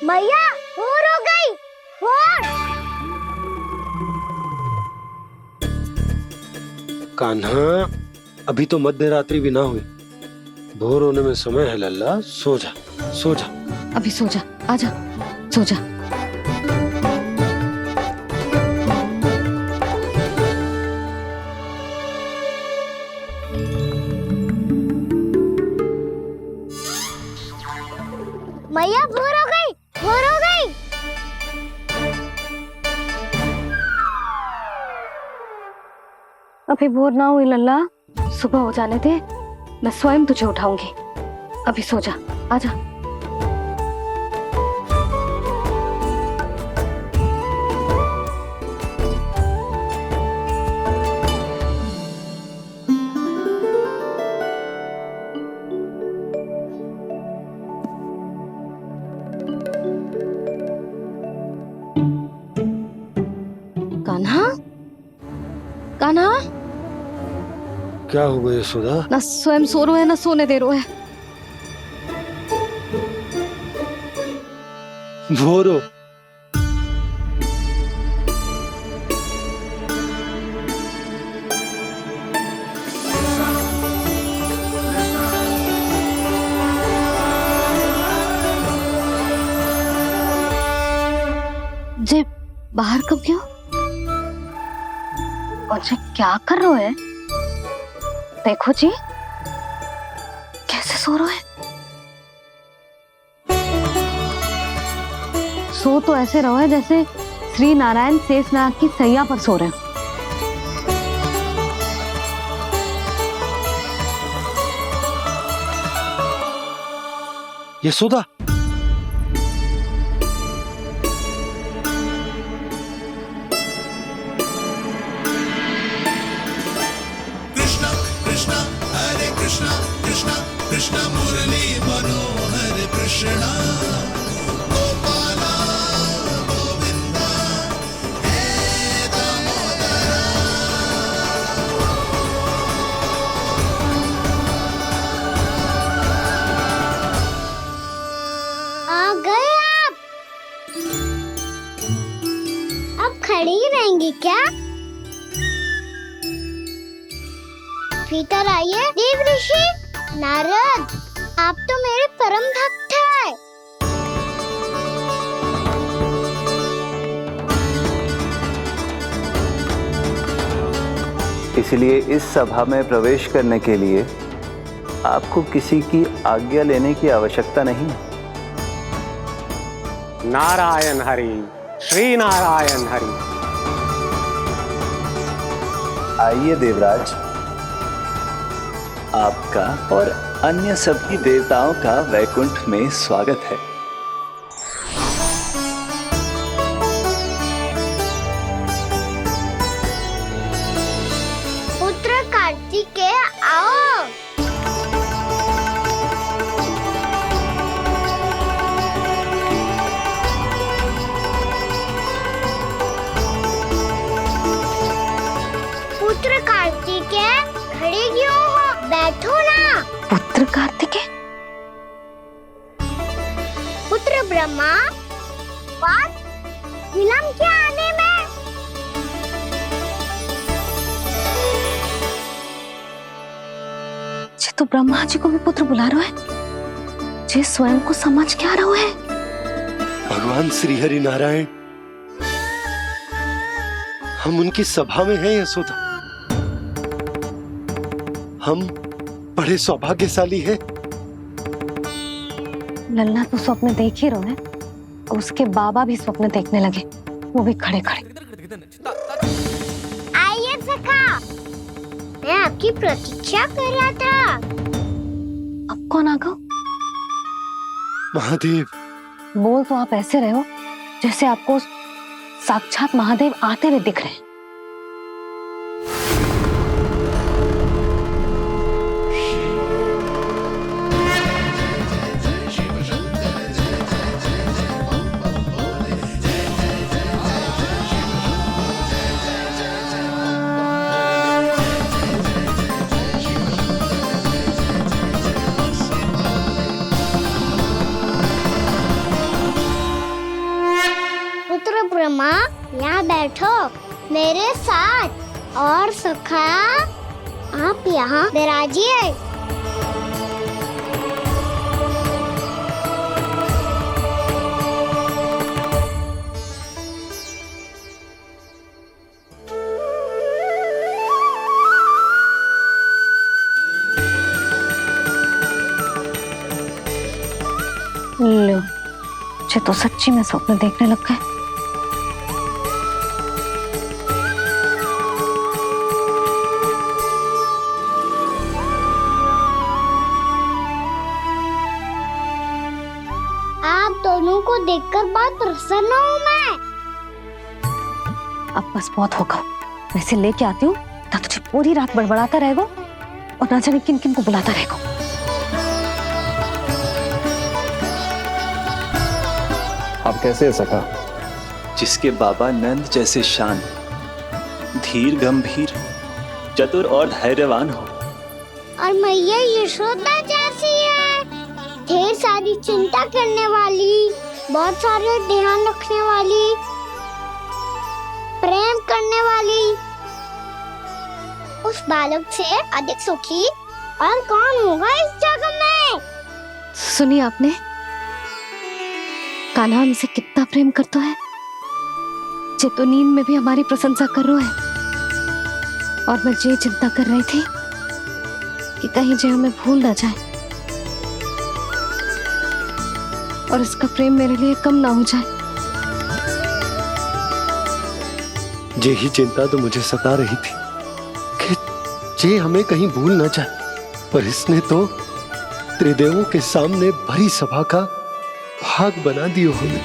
मैया भोर हो गई। भोर। कान्हा, अभी तो मध्य रात्रि भी ना हुई, भोर होने में समय है लल्ला। सो जा, सो जा। अभी सो जा, आजा, सो जा। मैया भोर हो गई, भोर हो गई। अभी भोर ना हुई लल्ला, सुबह हो जाने दे, मैं स्वयं तुझे उठाऊंगी। अभी सो जा, आजा। कान्हा, कान्हा, क्या हो गया यशोदा? ना स्वयं सो रो है ना सोने दे रो है। भोर हो। जे बाहर कब गयो? और जे क्या कर रहे हो है? देखो जी, कैसे सो रहे है। सो तो ऐसे रहो है जैसे श्री नारायण शेषनाग की सैया पर सो रहे हो। यशोदा, कृष्ण कृष्ण हरे कृष्ण कृष्ण कृष्ण मुरली मनोहर कृष्ण गोपाला गोविंदा हे दामोदरा। आ गए आप। अब खड़ी ही रहेंगी क्या? भीतर आइए। देव ऋषि नारद, आप तो मेरे परम भक्त हैं। इसलिए इस सभा में प्रवेश करने के लिए आपको किसी की आज्ञा लेने की आवश्यकता नहीं है। नारायण हरि, श्री नारायण हरि। आइए देवराज, आपका और अन्य सभी देवताओं का वैकुंठ में स्वागत है। पुत्र कार्तिकेय आओ। पुत्र कार्तिकेय खड़े क्यों हो? बैठो ना। पुत्र कार्तिकेय? पुत्र ब्रह्मा, बात विलंब क्या आने में? जे तो ब्रह्मा जी को भी पुत्र बुला रहा है, जे स्वयं को समझ क्या रहा है। भगवान श्री हरि नारायण, हम उनकी सभा में हैं यशोदा। हम बड़े सौभाग्यशाली हैं। लल्ला तो स्वप्न देख ही रहे हैं, और उसके बाबा भी स्वप्न देखने लगे, वो भी खड़े खड़े। आइए सखा, मैं आपकी प्रतीक्षा कर रहा था। अब कौन आ गया? महादेव। बोल तो आप ऐसे रहे हो जैसे आपको साक्षात महादेव आते हुए दिख रहे हैं। पुत्र ब्रह्मा, यहाँ बैठो मेरे साथ। और सखा, आप यहाँ विराजिए। लो, मुझे तो सच्ची में स्वप्न देखने लग गए। आप दोनों को देखकर बहुत प्रसन्न हूँ मैं। अब बस बहुत होगा, मैं इसे लेके आती हूँ, ना तुझे पूरी रात बड़बड़ाता रहेगा और ना जाने किन किन को बुलाता रहेगा। आप कैसे सका? जिसके बाबा नंद जैसे शान, धीर गंभीर, चतुर और धैर्यवान हो, और मैया यशोदा जैसी है, ढेर सारी चिंता करने वाली, बहुत सारे ध्यान रखने वाली, प्रेम करने वाली। उस बालक से अधिक सुखी और कौन होगा इस जगत में? सुनिए आपने, कान्हा हमसे कितना प्रेम करता है, जे तो नींद में भी हमारी प्रशंसा कर रहा है। और मैं ये चिंता कर रही थी कि कहीं जे हमें भूल ना जाए और इसका प्रेम मेरे लिए कम ना हो जाए। यही चिंता तो मुझे सता रही थी कि जे हमें कहीं भूल न जाए, पर इसने तो त्रिदेवों के सामने भरी सभा का भाग बना दियो हमें।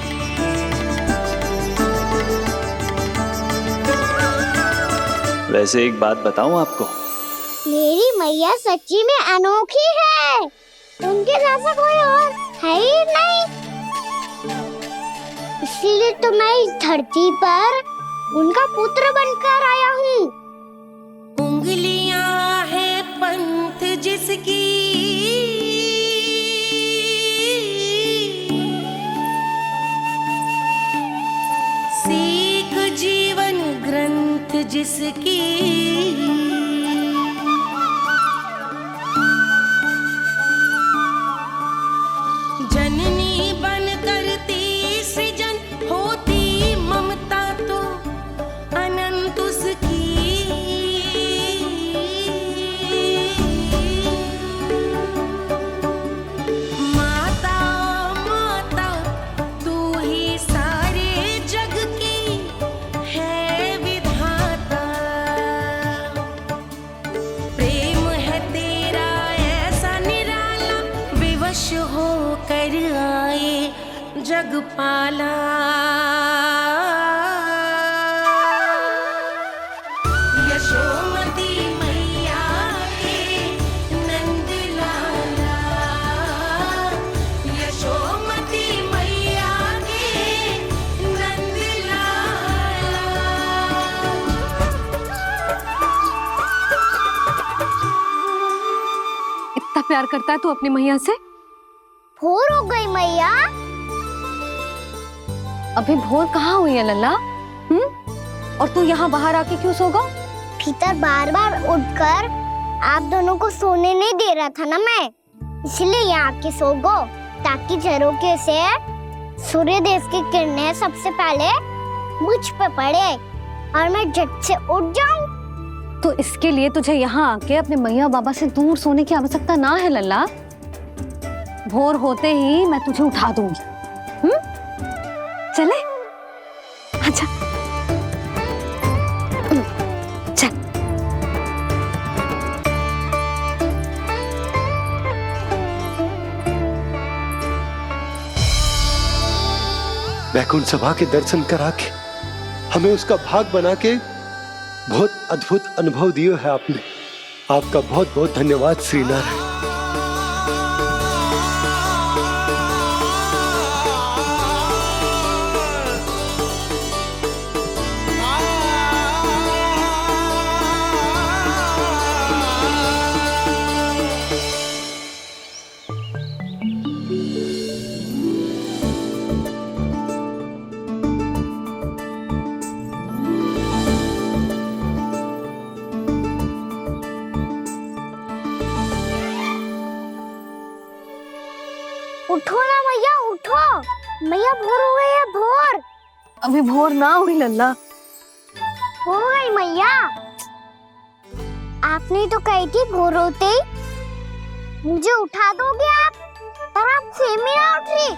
वैसे एक बात बताऊं आपको, मेरी मैया सच्ची में अनोखी है। उनके जैसा कोई और है ही नहीं। इसीलिए तो मैं इस धरती पर उनका पुत्र बनकर आया हूँ। उंगलियां है पंथ जिसकी, सीख जीवन ग्रंथ जिसकी, जननी बन करती सृजन होती ममता तो अनंत उसकी। माता माता तू ही सारे जग की है विधाता। प्रेम है तेरा ऐसा निराला, विवश होकर आए जग पाला। यशोमती मैया के नंद लाला, यशोमती मैया के नंद लाला। इतना प्यार करता है तू अपनी मैया से? भोर हो गई मैया। अभी भोर कहाँ हुई है लल्ला? और तू यहाँ बाहर आके क्यों सो गया? भीतर बार बार उठकर आप दोनों को सोने नहीं दे रहा था ना मैं, इसलिए यहाँ आके सो गो, ताकि झरोखे से सूर्य देव की किरणें सबसे पहले मुझ पे पड़े और मैं झट से उठ जाऊं। तो इसके लिए तुझे यहाँ आके अपने मैया बाबा से दूर सोने की आवश्यकता ना है लल्ला। भोर होते ही मैं तुझे उठा दूंगी। चले? अच्छा चल। वैकुंठ सभा के दर्शन करा के हमें उसका भाग बना के बहुत अद्भुत अनुभव दियो है आपने। आपका बहुत बहुत धन्यवाद श्रीनारायण। उठो ना मैया, उठो। मैया भोर हो गई है, भोर। अभी भोर ना हुई लल्ला। हो गई मैया। आपने तो कही थी भोर होते ही मुझे उठा दोगे आप, पर आप सेम ही ना उठ रही।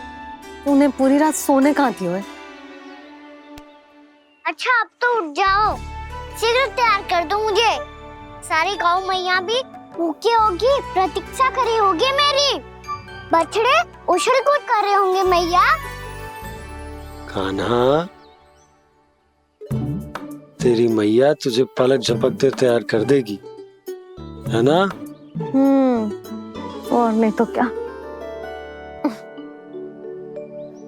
तूने पूरी रात सोने कहाँ थी ओए? अच्छा अब तो उठ जाओ, शीघ्र तैयार कर दो मुझे। सारी गाँव मैया भी भूखी होगी, प्रतीक्षा करी होगी मेरी। बछड़े उछल कूद कर रहे होंगे मैया। कान्हा, तेरी मैया तुझे पलक झपकते तैयार कर देगी, है ना? और नहीं तो क्या।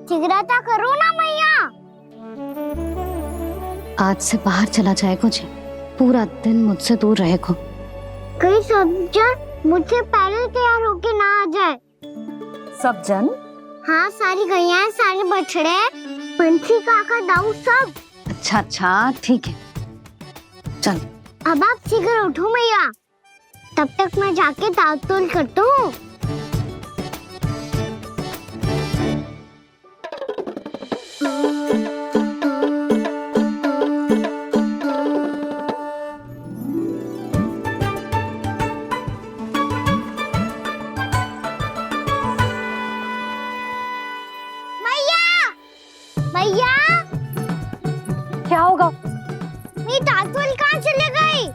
शीघ्रता करो ना मैया। आज से बाहर चला जाएगा जी, पूरा दिन मुझसे दूर रहेगा। कहीं सब जन मुझसे पहले तैयार होके ना आ जाए। सब जन? हाँ, सारी गैया, सारे बछड़े, पंछी, काका, दाऊ सब। अच्छा अच्छा ठीक है, चल। अब आप शीघ्र उठो मैया, तब तक मैं जाके ताल तोल करता हूँ। मैया, मैया, क्या होगा? बातुल कहाँ चले गई?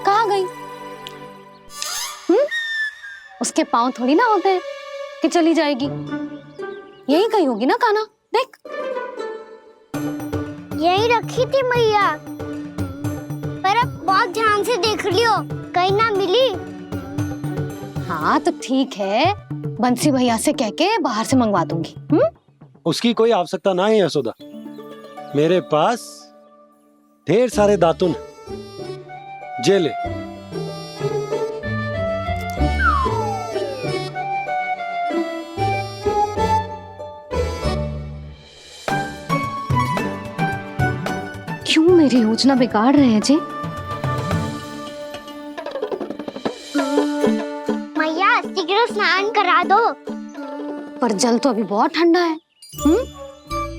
कहाँ गई? उसके पाँव थोड़ी ना होते हैं कि चली जाएगी। यही कहीं होगी ना कान्हा, देख। यही रखी थी मैया, पर अब बहुत ध्यान से देख लियो, कहीं ना मिली। हाँ तो ठीक है, बंसी भैया से कह के बाहर से मंगवा दूंगी। उसकी कोई आवश्यकता ना है यशोदा, मेरे पास ढेर सारे दातुन जे ले। क्यों मेरी योजना बिगाड़ रहे हैं जी? मैया शीघ्र स्नान करा दो। पर जल तो अभी बहुत ठंडा है।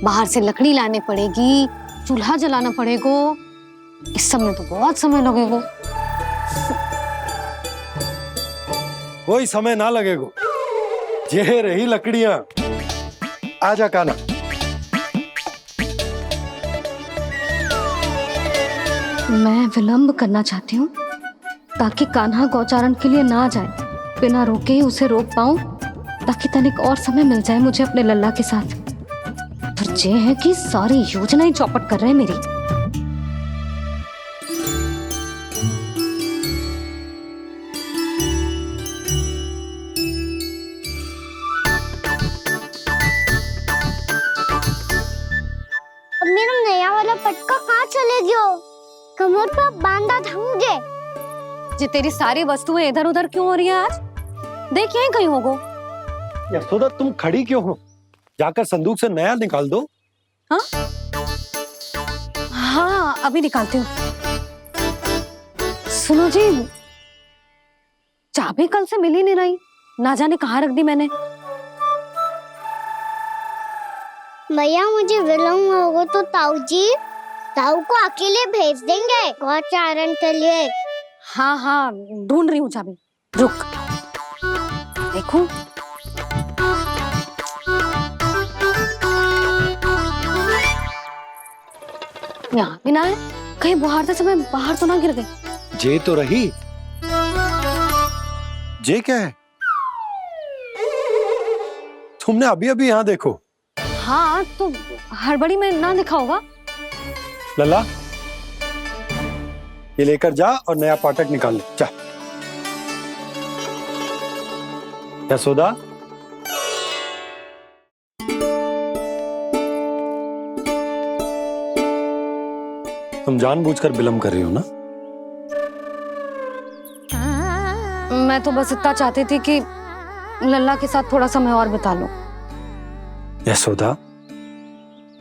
बाहर से लकड़ी लाने पड़ेगी, चूल्हा जलाना पड़ेगा। इस सब में तो बहुत समय लगेगा। कोई समय ना लगेगा, ये रही लकड़ियां। आजा कान्हा। मैं विलंब करना चाहती हूँ ताकि कान्हा गौचारण के लिए ना जाए। बिना रोके ही उसे रोक पाऊं, ताकि तनिक और समय मिल जाए मुझे अपने लल्ला के साथ। पर ये है कि सारी योजना ही चौपट कर रहे हैं मेरी। अब मेरा नया वाला पटका कहाँ चले गयो? कमर पर बांधा था मुझे। जे तेरी सारी वस्तुएं इधर उधर क्यों हो रही है आज? देख यहीं कहीं होगो। यशोदा तुम खड़ी क्यों हो? जाकर संदूक से नया निकाल दो। हाँ हाँ अभी निकालती हूँ। सुनो जी, चाबी कल से मिल ही नहीं रही, ना जाने कहाँ रख दी मैंने। भैया मुझे विलम्ब होगा तो ताऊ को अकेले भेज देंगे गौचारण के लिए। हाँ हाँ ढूंढ रही हूँ चाबी, रुक। देखूं। यहाँ भी ना है, कहीं बुहारते समय बाहर तो ना गिर गई। जे तो रही। जे क्या है? तुमने अभी अभी यहाँ देखो। हाँ तो हड़बड़ी में ना दिखा होगा। लल्ला ये लेकर जा और नया पाठक निकाल ले जा। यशोदा तुम जानबूझकर विलंब कर रही हो ना? मैं तो बस इतना चाहती थी कि लल्ला के साथ थोड़ा समय और बिता लूं। यशोदा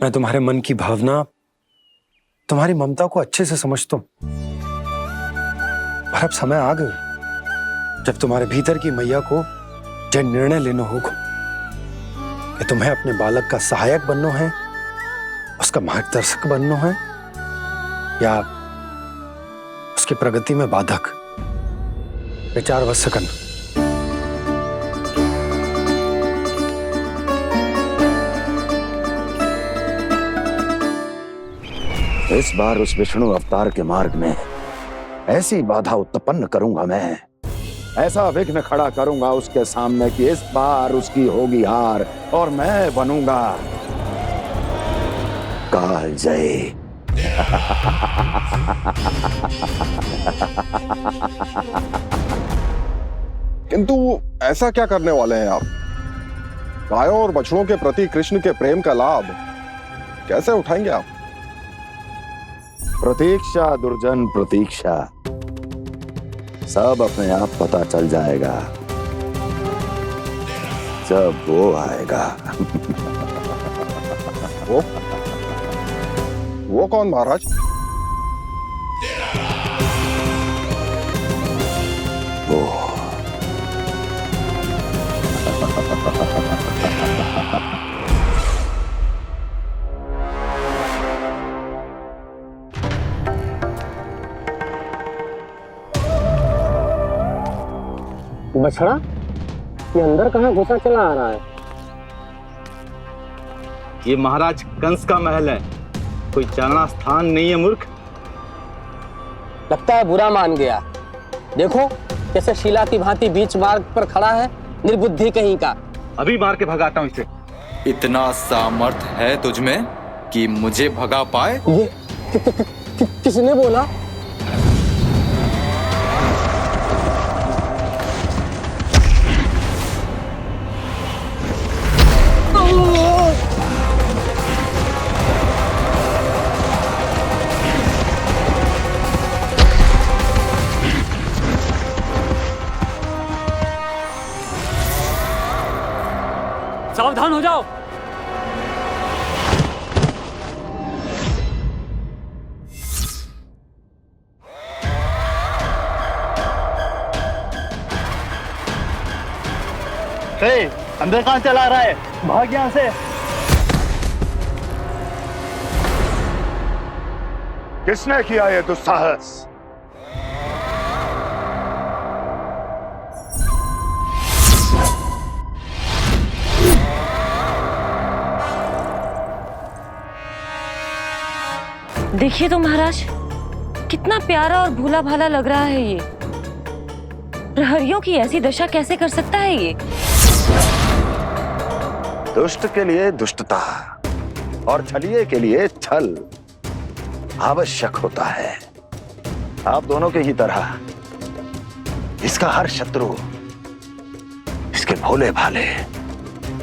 मैं तुम्हारे मन की भावना, तुम्हारी ममता को अच्छे से समझता हूं, पर अब समय आ गया जब तुम्हारे भीतर की मैया को यह निर्णय लेना होगा कि तुम्हें अपने बालक का सहायक बनना है, उसका मार्गदर्शक बनना है, या उसकी प्रगति में बाधक। विचार अवश्य करना। इस बार उस विष्णु अवतार के मार्ग में ऐसी बाधा उत्पन्न करूंगा मैं, ऐसा विघ्न खड़ा करूंगा उसके सामने कि इस बार उसकी होगी हार और मैं बनूंगा कालजयी। किंतु ऐसा क्या करने वाले हैं आप? गायों और बछड़ों के प्रति कृष्ण के प्रेम का लाभ कैसे उठाएंगे आप? प्रतीक्षा दुर्जन प्रतीक्षा, सब अपने आप पता चल जाएगा जब वो आएगा। वो कौन महाराज? वो बछड़ा, ये अंदर कहाँ घुसा चला आ रहा है? ये महाराज कंस का महल है, कोई चलना स्थान नहीं है मूर्ख। लगता है बुरा मान गया। देखो कैसे शीला की भांति बीच मार्ग पर खड़ा है, निर्बुद्धि कहीं का। अभी मार के भगाता हूँ इसे। इतना सामर्थ है तुझमें कि मुझे भगा पाए? ये किसने बोला? सावधान हो जाओ। अंदर कहाँ चला रहा है? भाग यहाँ से। किसने किया ये दुस्साहस? देखिए तो महाराज, कितना प्यारा और भोला भाला लग रहा है ये। प्रहरियों की ऐसी दशा कैसे कर सकता है ये? दुष्ट के लिए दुष्टता और छलिए के लिए छल आवश्यक होता है। आप दोनों के ही तरह इसका हर शत्रु इसके भोले भाले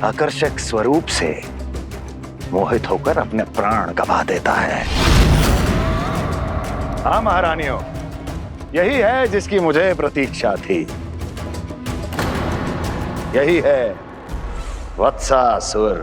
आकर्षक स्वरूप से मोहित होकर अपने प्राण गंवा देता है। हाँ महारानियों, यही है जिसकी मुझे प्रतीक्षा थी। यही है वत्सासुर।